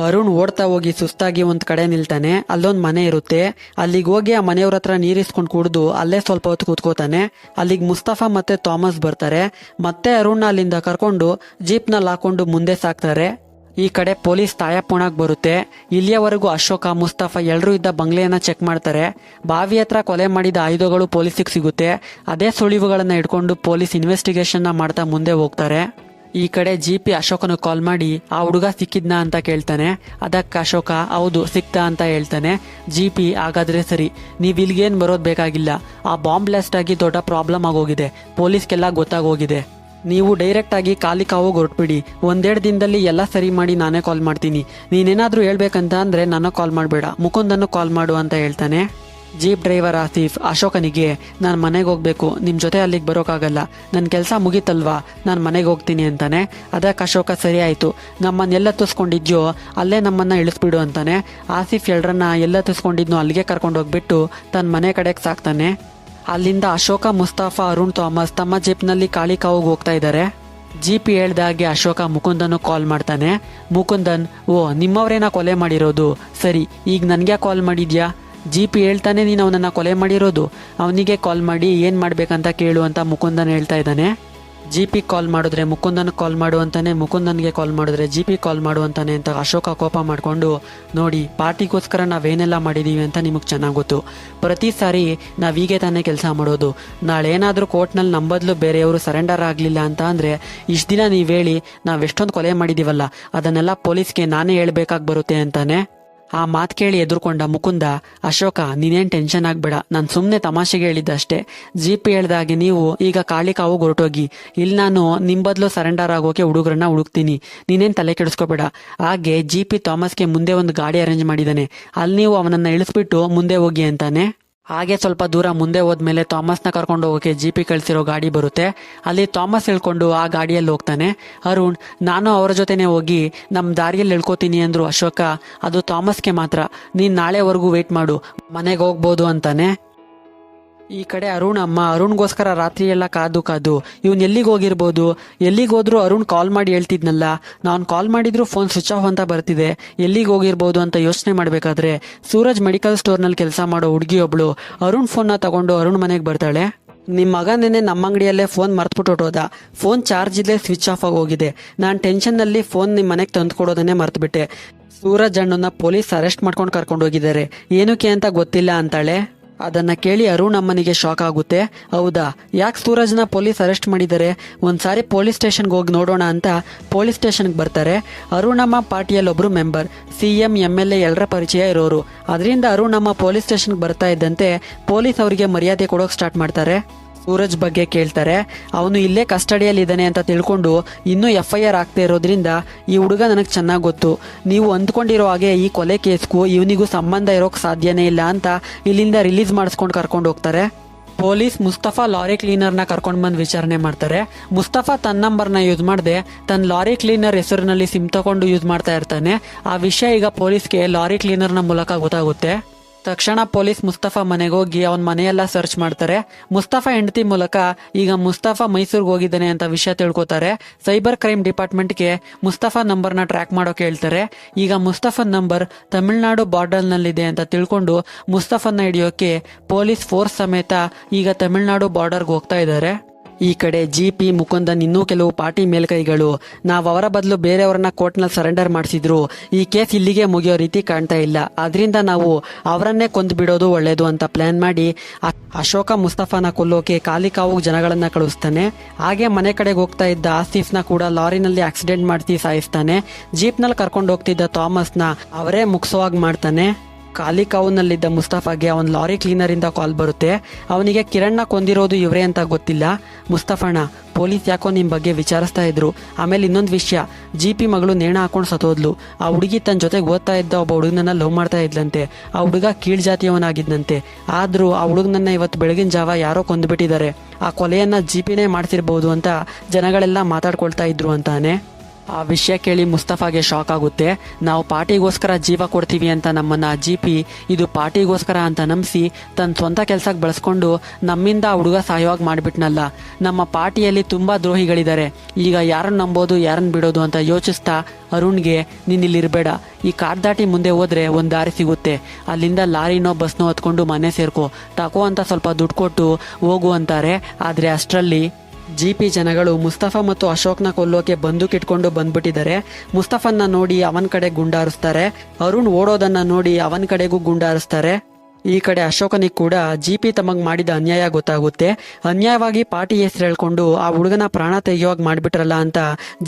ಅರುಣ್ ಓಡ್ತಾ ಹೋಗಿ ಸುಸ್ತಾಗಿ ಒಂದ್ ಕಡೆ ನಿಲ್ತಾನೆ. ಅಲ್ಲೊಂದ್ ಮನೆ ಇರುತ್ತೆ. ಅಲ್ಲಿಗೆ ಹೋಗಿ ಆ ಮನೆಯವ್ರ ಹತ್ರ ನೀರಿಸ್ಕೊಂಡು ಕುಡಿದು ಅಲ್ಲೇ ಸ್ವಲ್ಪ ಹೊತ್ತು ಕೂತ್ಕೋತಾನೆ. ಅಲ್ಲಿಗೆ ಮುಸ್ತಫಾ ಮತ್ತೆ ಥಾಮಸ್ ಬರ್ತಾರೆ. ಮತ್ತೆ ಅರುಣ್ ಅಲ್ಲಿಂದ ಕರ್ಕೊಂಡು ಜೀಪ್ನಲ್ಲಿ ಹಾಕೊಂಡು ಮುಂದೆ ಸಾಕ್ತಾರೆ. ಈ ಕಡೆ ಪೊಲೀಸ್ ತಾಯಪುಣಾಗ್ ಬರುತ್ತೆ. ಇಲ್ಲಿಯವರೆಗೂ ಅಶೋಕ, ಮುಸ್ತಫಾ ಎಲ್ಲರೂ ಇದ್ದ ಬಂಗ್ಲೆಯನ್ನ ಚೆಕ್ ಮಾಡ್ತಾರೆ. ಬಾವಿ ಹತ್ರ ಕೊಲೆ ಮಾಡಿದ ಆಯುಧಗಳು ಪೊಲೀಸಿಗೆ ಸಿಗುತ್ತೆ. ಅದೇ ಸುಳಿವುಗಳನ್ನ ಇಟ್ಕೊಂಡು ಪೊಲೀಸ್ ಇನ್ವೆಸ್ಟಿಗೇಷನ್ ಮಾಡ್ತಾ ಮುಂದೆ ಹೋಗ್ತಾರೆ. ಈ ಕಡೆ GP ಅಶೋಕನ ಕಾಲ್ ಮಾಡಿ ಆ ಹುಡುಗ ಸಿಕ್ಕಿದ್ನಾ ಅಂತ ಕೇಳ್ತಾನೆ. ಅದಕ್ಕೆ ಅಶೋಕ, ಹೌದು ಸಿಕ್ತಾ ಅಂತ ಹೇಳ್ತಾನೆ. GP, ಹಾಗಾದ್ರೆ ಸರಿ, ನೀವ್ ಇಲ್ಗೇನ್ ಬರೋದ್ ಬೇಕಾಗಿಲ್ಲ, ಆ ಬಾಂಬ್ ಬ್ಲಾಸ್ಟ್ ಆಗಿ ದೊಡ್ಡ ಪ್ರಾಬ್ಲಮ್ ಆಗೋಗಿದೆ, ಪೊಲೀಸ್ಗೆಲ್ಲ ಗೊತ್ತಾಗೋಗಿದೆ, ನೀವು ಡೈರೆಕ್ಟ್ ಆಗಿ ಕಾಲಿಕಾವು ಹೊರಟ್ಬಿಡಿ, 1-2 ದಿನದಲ್ಲಿ ಎಲ್ಲ ಸರಿ ಮಾಡಿ ನಾನೇ ಕಾಲ್ ಮಾಡ್ತೀನಿ, ನೀನೇನಾದ್ರೂ ಹೇಳ್ಬೇಕಂತ ಅಂದ್ರೆ ನನಗೆ ಕಾಲ್ ಮಾಡಬೇಡ, ಮುಕುಂದನ್ನು ಕಾಲ್ ಮಾಡು ಅಂತ ಹೇಳ್ತಾನೆ. ಜೀಪ್ ಡ್ರೈವರ್ ಆಸಿಫ್ ಅಶೋಕನಿಗೆ, ನಾನು ಮನೆಗೆ ಹೋಗ್ಬೇಕು, ನಿಮ್ ಜೊತೆ ಅಲ್ಲಿಗೆ ಬರೋಕ್ಕಾಗಲ್ಲ, ನನ್ನ ಕೆಲಸ ಮುಗೀತಲ್ವಾ, ನಾನು ಮನೆಗೆ ಹೋಗ್ತೀನಿ ಅಂತಾನೆ. ಅದಕ್ಕೆ ಅಶೋಕ, ಸರಿ ಆಯ್ತು, ನಮ್ಮನ್ನ ಎಲ್ಲ ತುಸ್ಕೊಂಡಿದ್ಯೋ ಅಲ್ಲೇ ನಮ್ಮನ್ನ ಇಳಿಸ್ಬಿಡು ಅಂತಾನೆ. ಆಸಿಫ್ ಎಲ್ಲರನ್ನ ಎಲ್ಲ ತುಸ್ಕೊಂಡಿದ್ನೋ ಅಲ್ಲಿಗೆ ಕರ್ಕೊಂಡು ಹೋಗ್ಬಿಟ್ಟು ತನ್ನ ಮನೆ ಕಡೆಗೆ ಸಾಕ್ತಾನೆ. ಅಲ್ಲಿಂದ ಅಶೋಕ, ಮುಸ್ತಫಾ, ಅರುಣ್, ಥಾಮಸ್ ತಮ್ಮ ಜೀಪ್ನಲ್ಲಿ ಕಾಳಿಕಾವಿಗೆ ಹೋಗ್ತಾ ಇದ್ದಾರೆ. ಜಿ.ಪಿ ಹೇಳ್ದಾಗೆ ಅಶೋಕ ಮುಕುಂದನ್ ಕಾಲ್ ಮಾಡ್ತಾನೆ. ಮುಕುಂದನ್, ಓ ನಿಮ್ಮವರೇನ ಕೊಲೆ ಮಾಡಿರೋದು, ಸರಿ ಈಗ ನನ್ಗೆ ಕಾಲ್ ಮಾಡಿದ್ಯಾ? ಜಿ.ಪಿ ಹೇಳ್ತಾನೆ, ನೀನು ಅವನನ್ನ ಕೊಲೆ ಮಾಡಿರೋದು, ಅವನಿಗೆ ಕಾಲ್ ಮಾಡಿ ಏನ್ ಮಾಡ್ಬೇಕಂತ ಕೇಳು ಅಂತ ಮುಕುಂದನ್ ಹೇಳ್ತಾ ಇದ್ದಾನೆ. ಜಿ.ಪಿ ಕಾಲ್ ಮಾಡಿದ್ರೆ ಮುಕುಂದನ್ ಕಾಲ್ ಮಾಡು ಅಂತಾನೆ, ಮುಕುಂದನ್ಗೆ ಕಾಲ್ ಮಾಡಿದ್ರೆ ಜಿ.ಪಿ ಕಾಲ್ ಮಾಡು ಅಂತಾನೆ ಅಂತ ಅಶೋಕ ಕೋಪ ಮಾಡ್ಕೊಂಡು, ನೋಡಿ ಪಾರ್ಟಿಗೋಸ್ಕರ ನಾವೇನೆಲ್ಲ ಮಾಡಿದೀವಿ ಅಂತ ನಿಮಗೆ ಚೆನ್ನಾಗಿ ಗೊತ್ತು. ಪ್ರತಿ ಸಾರಿ ನಾವೀಗೆ ತಾನೇ ಕೆಲಸ ಮಾಡೋದು. ನಾಳೆ ಏನಾದರೂ ಕೋರ್ಟ್ನಲ್ಲಿ ನಮ್ಮ ಬದಲು ಬೇರೆಯವರು ಸರೆಂಡರ್ ಆಗಲಿಲ್ಲ ಅಂತ ಅಂದರೆ ಇಷ್ಟು ದಿನ ನೀವು ಹೇಳಿ ನಾವೆಷ್ಟೊಂದು ಕೊಲೆ ಮಾಡಿದ್ದೀವಲ್ಲ ಅದನ್ನೆಲ್ಲ ಪೊಲೀಸ್ಗೆ ನಾನೇ ಹೇಳ್ಬೇಕಾಗಿ ಬರುತ್ತೆ ಅಂತಾನೆ. ಆ ಮಾತು ಕೇಳಿ ಎದುರ್ಕೊಂಡ ಮುಕುಂದ, ಅಶೋಕ ನೀನೇನು ಟೆನ್ಷನ್ ಆಗಬೇಡ, ನಾನು ಸುಮ್ಮನೆ ತಮಾಷೆಗೆ ಹೇಳಿದ್ದಷ್ಟೇ. ಜಿ.ಪಿ ಹೇಳ್ದಾಗೆ ನೀವು ಈಗ ಕಾಳಿಕಾವು ಹೊರಟೋಗಿ, ಇಲ್ಲಿ ನಾನು ನಿಮ್ಮ ಬದಲು ಸರೆಂಡರ್ ಆಗೋಕೆ ಹುಡುಗರನ್ನ ಹುಡುಕ್ತೀನಿ, ನೀನೇನು ತಲೆ ಕೆಡಿಸ್ಕೋಬೇಡ. ಹಾಗೆ ಜಿ.ಪಿ ಥಾಮಸ್ಗೆ ಮುಂದೆ ಒಂದು ಗಾಡಿ ಅರೇಂಜ್ ಮಾಡಿದ್ದಾನೆ, ಅಲ್ಲಿ ನೀವು ಅವನನ್ನು ಇಳಿಸ್ಬಿಟ್ಟು ಮುಂದೆ ಹೋಗಿ ಅಂತಾನೆ. ಹಾಗೆ ಸ್ವಲ್ಪ ದೂರ ಮುಂದೆ ಹೋದ್ಮೇಲೆ ಥಾಮಸ್ನ ಕರ್ಕೊಂಡು ಹೋಗೋಕೆ ಜಿ.ಪಿ ಕಳಿಸಿರೋ ಗಾಡಿ ಬರುತ್ತೆ. ಅಲ್ಲಿ ಥಾಮಸ್ ಇಳ್ಕೊಂಡು ಆ ಗಾಡಿಯಲ್ಲಿ ಹೋಗ್ತಾನೆ. ಅರುಣ್, ನಾನು ಅವರ ಜೊತೆನೆ ಹೋಗಿ ನಮ್ಮ ದಾರಿಯಲ್ಲಿ ಇಳ್ಕೋತೀನಿ ಅಂದ್ರು ಅಶೋಕ. ಅದು ಥಾಮಸ್ಗೆ ಮಾತ್ರ, ನೀನು ನಾಳೆವರೆಗೂ ವೇಟ್ ಮಾಡು, ಮನೆಗೆ ಹೋಗ್ಬೋದು ಅಂತಾನೆ. ಈ ಕಡೆ ಅರುಣ್ ಅಮ್ಮ ಅರುಣ್ಗೋಸ್ಕರ ರಾತ್ರಿ ಎಲ್ಲ ಕಾದು ಇವನ್ ಎಲ್ಲಿಗೆ ಹೋಗಿರ್ಬೋದು, ಎಲ್ಲಿಗೋದ್ರೂ ಅರುಣ್ ಕಾಲ್ ಮಾಡಿ ಹೇಳ್ತಿದ್ನಲ್ಲ, ನಾನು ಕಾಲ್ ಮಾಡಿದ್ರು ಫೋನ್ ಸ್ವಿಚ್ ಆಫ್ ಅಂತ ಬರ್ತಿದೆ, ಎಲ್ಲಿಗೆ ಹೋಗಿರ್ಬೋದು ಅಂತ ಯೋಚನೆ ಮಾಡಬೇಕಾದ್ರೆ ಸೂರಜ್ ಮೆಡಿಕಲ್ ಸ್ಟೋರ್ನಲ್ಲಿ ಕೆಲಸ ಮಾಡೋ ಹುಡುಗಿಯೊಬ್ಳು ಅರುಣ್ ಫೋನ್ನ ತಗೊಂಡು ಅರುಣ್ ಮನೆಗೆ ಬರ್ತಾಳೆ. ನಿಮ್ಮ ಮಗ ನೆನ್ನೆ ನಮ್ಮ ಅಂಗಡಿಯಲ್ಲೇ ಫೋನ್ ಮರ್ತ್ಬಿಟ್ಟು ಹೊಟ್ಟೋದ, ಫೋನ್ ಚಾರ್ಜ್ ಇಲ್ಲೇ ಸ್ವಿಚ್ ಆಫ್ ಆಗಿ ಹೋಗಿದೆ, ನಾನು ಟೆನ್ಷನ್ನಲ್ಲಿ ಫೋನ್ ನಿಮ್ಮ ಮನೆಗೆ ತಂದು ಕೊಡೋದನ್ನೇ ಮರ್ತ್ಬಿಟ್ಟೆ. ಸೂರಜ್ ಅಣ್ಣನ ಪೊಲೀಸ್ ಅರೆಸ್ಟ್ ಮಾಡ್ಕೊಂಡು ಕರ್ಕೊಂಡು ಹೋಗಿದ್ದಾರೆ, ಏನಕ್ಕೆ ಅಂತ ಗೊತ್ತಿಲ್ಲ ಅಂತಾಳೆ. ಅದನ್ನ ಕೇಳಿ ಅರುಣ್ ಅಮ್ಮನಿಗೆ ಶಾಕ್ ಆಗುತ್ತೆ. ಹೌದಾ, ಯಾಕೆ ಸೂರಜ್ನ ಪೊಲೀಸ್ ಅರೆಸ್ಟ್ ಮಾಡಿದ್ದಾರೆ, ಒಂದ್ಸಾರಿ ಪೊಲೀಸ್ ಸ್ಟೇಷನ್ಗೆ ಹೋಗಿ ನೋಡೋಣ ಅಂತ ಪೊಲೀಸ್ ಸ್ಟೇಷನ್ಗೆ ಬರ್ತಾರೆ. ಅರುಣಮ್ಮ ಪಾರ್ಟಿಯಲ್ಲಿ ಒಬ್ರು ಮೆಂಬರ್, CM MLA ಎಲ್ಲರ ಪರಿಚಯ ಇರೋರು. ಅದರಿಂದ ಅರುಣಮ್ಮ ಪೊಲೀಸ್ ಸ್ಟೇಷನ್ಗೆ ಬರ್ತಾ ಇದ್ದಂತೆ ಪೊಲೀಸ್ ಅವರಿಗೆ ಮರ್ಯಾದೆ ಕೊಡೋಕೆ ಸ್ಟಾರ್ಟ್ ಮಾಡ್ತಾರೆ. ಸೂರಜ್ ಬಗ್ಗೆ ಕೇಳ್ತಾರೆ. ಅವನು ಇಲ್ಲೇ ಕಸ್ಟಡಿಯಲ್ಲಿ ಇದ್ದಾನೆ ಅಂತ ತಿಳ್ಕೊಂಡು ಇನ್ನೂ FIR ಆಗ್ತಾ ಇರೋದ್ರಿಂದ ಈ ಹುಡುಗ ನನಗೆ ಚೆನ್ನಾಗಿ ಗೊತ್ತು, ನೀವು ಅಂದ್ಕೊಂಡಿರೋ ಹಾಗೆ ಈ ಕೊಲೆ ಕೇಸ್ಗೂ ಇವನಿಗೂ ಸಂಬಂಧ ಇರೋಕೆ ಸಾಧ್ಯನೇ ಇಲ್ಲ ಅಂತ ಇಲ್ಲಿಂದ ರಿಲೀಸ್ ಮಾಡಿಸ್ಕೊಂಡು ಕರ್ಕೊಂಡು ಹೋಗ್ತಾರೆ. ಪೊಲೀಸ್ ಮುಸ್ತಫಾ ಲಾರಿ ಕ್ಲೀನರ್ನ ಕರ್ಕೊಂಡು ಬಂದು ವಿಚಾರಣೆ ಮಾಡ್ತಾರೆ. ಮುಸ್ತಫಾ ತನ್ನ ನಂಬರ್ನ ಯೂಸ್ ಮಾಡದೆ ತನ್ನ ಲಾರಿ ಕ್ಲೀನರ್ ಹೆಸರಿನಲ್ಲಿ ಸಿಮ್ ತಗೊಂಡು ಯೂಸ್ ಮಾಡ್ತಾ ಇರ್ತಾನೆ. ಆ ವಿಷಯ ಈಗ ಪೊಲೀಸ್ಗೆ ಲಾರಿ ಕ್ಲೀನರ್ನ ಮೂಲಕ ಗೊತ್ತಾಗುತ್ತೆ. ತಕ್ಷಣ ಪೊಲೀಸ್ ಮುಸ್ತಫಾ ಮನೆಗೆ ಹೋಗಿ ಅವನ ಮನೆಯೆಲ್ಲ ಸರ್ಚ್ ಮಾಡ್ತಾರೆ. ಮುಸ್ತಫಾ ಹೆಂಡತಿ ಮೂಲಕ ಈಗ ಮುಸ್ತಫಾ ಮೈಸೂರಿಗೆ ಹೋಗಿದ್ದಾನೆ ಅಂತ ವಿಷಯ ತಿಳ್ಕೊತಾರೆ. ಸೈಬರ್ ಕ್ರೈಮ್ ಡಿಪಾರ್ಟ್ಮೆಂಟ್ಗೆ ಮುಸ್ತಫಾ ನಂಬರ್ನ ಟ್ರ್ಯಾಕ್ ಮಾಡೋಕೆ ಹೇಳ್ತಾರೆ. ಈಗ ಮುಸ್ತಫನ್ ನಂಬರ್ ತಮಿಳುನಾಡು ಬಾರ್ಡರ್ನಲ್ಲಿದೆ ಅಂತ ತಿಳ್ಕೊಂಡು ಮುಸ್ತಫನ್ನ ಹಿಡಿಯೋಕೆ ಪೊಲೀಸ್ ಫೋರ್ಸ್ ಸಮೇತ ಈಗ ತಮಿಳುನಾಡು ಬಾರ್ಡರ್ಗೆ ಹೋಗ್ತಾ ಇದ್ದಾರೆ. ಈ ಕಡೆ ಜಿ.ಪಿ ಮುಕುಂದನ್ ಇನ್ನೂ ಕೆಲವು ಪಾರ್ಟಿ ಮೇಲ್ಕೈಗಳು, ನಾವು ಅವರ ಬದಲು ಬೇರೆಯವರನ್ನ ಕೋರ್ಟ್ನಲ್ಲಿ ಸರೆಂಡರ್ ಮಾಡಿಸಿದ್ರು ಈ ಕೇಸ್ ಇಲ್ಲಿಗೆ ಮುಗಿಯೋ ರೀತಿ ಕಾಣ್ತಾ ಇಲ್ಲ, ಅದರಿಂದ ನಾವು ಅವರನ್ನೇ ಕೊಂದು ಬಿಡೋದು ಒಳ್ಳೇದು ಅಂತ ಪ್ಲಾನ್ ಮಾಡಿ ಅಶೋಕ ಮುಸ್ತಫಾನ ಕೊಲ್ಲೋಕೆ ಕಾಲಿಕಾವು ಜನಗಳನ್ನ ಕಳಿಸ್ತಾನೆ. ಹಾಗೆ ಮನೆ ಕಡೆಗೆ ಹೋಗ್ತಾ ಇದ್ದ ಆಸಿಫ್ನ ಕೂಡ ಲಾರಿನಲ್ಲಿ ಆಕ್ಸಿಡೆಂಟ್ ಮಾಡಿಸಿ ಸಾಯಿಸ್ತಾನೆ. ಜೀಪ್ನಲ್ಲಿ ಕರ್ಕೊಂಡು ಹೋಗ್ತಿದ್ದ ಥಾಮಸ್ನ ಅವರೇ ಮುಗಿಸೋವಾಗಿ ಮಾಡ್ತಾನೆ. ಕಾಲಿಕಾವ್ನಲ್ಲಿದ್ದ ಮುಸ್ತಫಾಗೆ ಅವನ ಲಾರಿ ಕ್ಲೀನರ್ ಇಂದ ಕಾಲ್ ಬರುತ್ತೆ. ಅವನಿಗೆ ಕಿರಣ್ನ ಕೊಂದಿರೋದು ಇವರೇ ಅಂತ ಗೊತ್ತಿಲ್ಲ. ಮುಸ್ತಫಾಣ, ಪೊಲೀಸ್ ಯಾಕೋ ನಿಮ್ಮ ಬಗ್ಗೆ ವಿಚಾರಿಸ್ತಾ ಇದ್ರು. ಆಮೇಲೆ ಇನ್ನೊಂದು ವಿಷಯ, ಜಿ.ಪಿ ಮಗಳು ನೇಣ ಹಾಕೊಂಡು ಸತ್ತೋದ್ಲು. ಆ ಹುಡುಗಿ ತನ್ನ ಜೊತೆಗೆ ಓದ್ತಾ ಇದ್ದ ಒಬ್ಬ ಹುಡುಗನನ್ನ ಲವ್ ಮಾಡ್ತಾ ಇದ್ಲಂತೆ. ಆ ಹುಡುಗ ಕೀಳ್ ಜಾತಿಯವನಾಗಿದ್ದಂತೆ. ಆದ್ರೂ ಆ ಹುಡುಗನನ್ನ ಇವತ್ತು ಬೆಳಗಿನ ಜಾವ ಯಾರೋ ಕೊಂದುಬಿಟ್ಟಿದ್ದಾರೆ. ಆ ಕೊಲೆಯನ್ನ ಜಿ.ಪಿನೇ ಮಾಡ್ತಿರ್ಬೋದು ಅಂತ ಜನಗಳೆಲ್ಲ ಮಾತಾಡ್ಕೊಳ್ತಾ ಇದ್ರು ಅಂತಾನೆ. ಆ ವಿಷಯ ಕೇಳಿ ಮುಸ್ತಫಾಗೆ ಶಾಕ್ ಆಗುತ್ತೆ. ನಾವು ಪಾರ್ಟಿಗೋಸ್ಕರ ಜೀವ ಕೊಡ್ತೀವಿ ಅಂತ ನಮ್ಮನ್ನ ಜಿ.ಪಿ ಇದು ಪಾರ್ಟಿಗೋಸ್ಕರ ಅಂತ ನಂಬಿಸಿ ತನ್ನ ಸ್ವಂತ ಕೆಲ್ಸಕ್ಕೆ ಬಳಸ್ಕೊಂಡು ನಮ್ಮಿಂದ ಆ ಹುಡುಗ ಸಾಯವಾಗಿ ಮಾಡಿಬಿಟ್ನಲ್ಲ. ನಮ್ಮ ಪಾರ್ಟಿಯಲ್ಲಿ ತುಂಬಾ ದ್ರೋಹಿಗಳಿದ್ದಾರೆ, ಈಗ ಯಾರನ್ನ ನಂಬೋದು ಯಾರನ್ನ ಬಿಡೋದು ಅಂತ ಯೋಚಿಸ್ತಾ ಅರುಣ್ಗೆ, ನೀನ್ ಇಲ್ಲಿರ್ಬೇಡ, ಈ ಕಾಡ್ ದಾಟಿ ಮುಂದೆ ಹೋದ್ರೆ ಒಂದು ದಾರಿ ಸಿಗುತ್ತೆ, ಅಲ್ಲಿಂದ ಲಾರಿನೋ ಬಸ್ನೋ ಹತ್ಕೊಂಡು ಮನೆ ಸೇರ್ಕೋ, ತಕೋ ಅಂತ ಸ್ವಲ್ಪ ದುಡ್ಡು ಕೊಟ್ಟು ಹೋಗು ಅಂತಾರೆ. ಆದ್ರೆ ಅಷ್ಟರಲ್ಲಿ ಜಿ.ಪಿ ಜನಗಳು ಮುಸ್ತಫಾ ಮತ್ತು ಅಶೋಕ್ನ ಕೊಲ್ಲೋಕೆ ಬಂದೂಕಿಟ್ಕೊಂಡು ಬಂದ್ಬಿಟ್ಟಿದ್ದಾರೆ. ಮುಸ್ತಫನ್ನ ನೋಡಿ ಅವನ ಕಡೆ ಗುಂಡಾರಿಸ್ತಾರೆ. ಅರುಣ್ ಓಡೋದನ್ನ ನೋಡಿ ಅವನ ಕಡೆಗೂ ಗುಂಡಾರಿಸ್ತಾರೆ. ಈ ಕಡೆ ಅಶೋಕನಿಗೆ ಕೂಡ ಜಿ.ಪಿ ತಮಗ್ ಮಾಡಿದ ಅನ್ಯಾಯ ಗೊತ್ತಾಗುತ್ತೆ. ಅನ್ಯಾಯವಾಗಿ ಪಾರ್ಟಿ ಹೆಸರು ಹೇಳ್ಕೊಂಡು ಆ ಹುಡುಗನ ಪ್ರಾಣ ತೆಗೆಯುವಾಗ ಮಾಡ್ಬಿಟ್ರಲ್ಲ ಅಂತ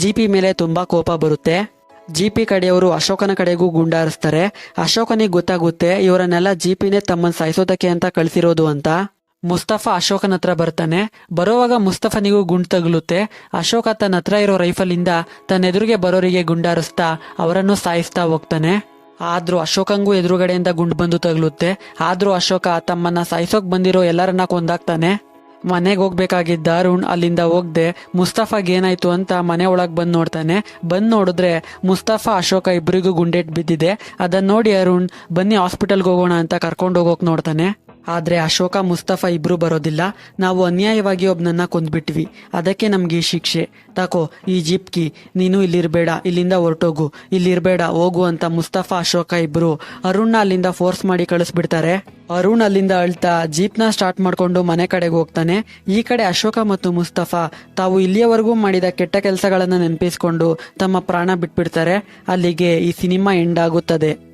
ಜಿ.ಪಿ ಮೇಲೆ ತುಂಬಾ ಕೋಪ ಬರುತ್ತೆ. ಜಿ.ಪಿ ಕಡೆಯವರು ಅಶೋಕನ ಕಡೆಗೂ ಗುಂಡಾರಿಸ್ತಾರೆ. ಅಶೋಕನಿಗೆ ಗೊತ್ತಾಗುತ್ತೆ ಇವರನ್ನೆಲ್ಲ ಜಿ.ಪಿನೇ ತಮ್ಮನ್ನ ಸಾಯಿಸೋದಕ್ಕೆ ಅಂತ ಕಳಿಸಿರೋದು ಅಂತ. ಮುಸ್ತಫಾ ಅಶೋಕನ ಹತ್ರ ಬರ್ತಾನೆ. ಬರೋವಾಗ ಮುಸ್ತಫನಿಗೂ ಗುಂಡು ತಗುಲುತ್ತೆ. ಅಶೋಕ ತನ್ನ ಹತ್ರ ಇರೋ ರೈಫಲ್ ಇಂದ ತನ್ನ ಎದುರಿಗೆ ಬರೋರಿಗೆ ಗುಂಡಾರಿಸ್ತಾ ಅವರನ್ನು ಸಾಯಿಸ್ತಾ ಹೋಗ್ತಾನೆ. ಆದ್ರೂ ಅಶೋಕಂಗೂ ಎದುರುಗಡೆಯಿಂದ ಗುಂಡು ಬಂದು ತಗುಲುತ್ತೆ. ಆದ್ರೂ ಅಶೋಕ ತಮ್ಮನ್ನ ಸಾಯಿಸೋಕ್ ಬಂದಿರೋ ಎಲ್ಲರನ್ನ ಕೊಂದಾಕ್ತಾನೆ. ಮನೆಗೆ ಹೋಗ್ಬೇಕಾಗಿದ್ದ ಅರುಣ್ ಅಲ್ಲಿಂದ ಹೋಗ್ದೆ ಮುಸ್ತಫಾಗ್ ಏನಾಯ್ತು ಅಂತ ಮನೆ ಒಳಗ್ ಬಂದ್ ನೋಡ್ತಾನೆ. ಬಂದ್ ನೋಡಿದ್ರೆ ಮುಸ್ತಫಾ ಅಶೋಕ ಇಬ್ಬರಿಗೂ ಗುಂಡೇಟ್ ಬಿದ್ದಿದೆ. ಅದನ್ನ ನೋಡಿ ಅರುಣ್ ಬನ್ನಿ ಹಾಸ್ಪಿಟಲ್ಗೆ ಹೋಗೋಣ ಅಂತ ಕರ್ಕೊಂಡು ಹೋಗೋಕ್ ನೋಡ್ತಾನೆ. ಆದ್ರೆ ಅಶೋಕ ಮುಸ್ತಫಾ ಇಬ್ರು ಬರೋದಿಲ್ಲ. ನಾವು ಅನ್ಯಾಯವಾಗಿ ಒಬ್ನನ್ನ ಕೊಂದ್ಬಿಟ್ವಿ, ಅದಕ್ಕೆ ನಮ್ಗೆ ಈ ಶಿಕ್ಷೆ. ತಾಕೋ ಈ ಜೀಪ್ ಕಿ, ನೀನು ಇಲ್ಲಿರ್ಬೇಡ, ಇಲ್ಲಿಂದ ಹೊರಟೋಗು, ಇಲ್ಲಿರ್ಬೇಡ ಹೋಗು ಅಂತ ಮುಸ್ತಫಾ ಅಶೋಕ ಇಬ್ರು ಅರುಣ್ನ ಅಲ್ಲಿಂದ ಫೋರ್ಸ್ ಮಾಡಿ ಕಳಿಸ್ಬಿಡ್ತಾರೆ. ಅರುಣ್ ಅಲ್ಲಿಂದ ಅಳ್ತಾ ಜೀಪ್ನ ಸ್ಟಾರ್ಟ್ ಮಾಡ್ಕೊಂಡು ಮನೆ ಕಡೆಗೆ ಹೋಗ್ತಾನೆ. ಈ ಕಡೆ ಅಶೋಕ ಮತ್ತು ಮುಸ್ತಫಾ ತಾವು ಇಲ್ಲಿಯವರೆಗೂ ಮಾಡಿದ ಕೆಟ್ಟ ಕೆಲಸಗಳನ್ನ ನೆನಪಿಸ್ಕೊಂಡು ತಮ್ಮ ಪ್ರಾಣ ಬಿಟ್ಬಿಡ್ತಾರೆ. ಅಲ್ಲಿಗೆ ಈ ಸಿನಿಮಾ ಎಂಡ್ ಆಗುತ್ತದೆ.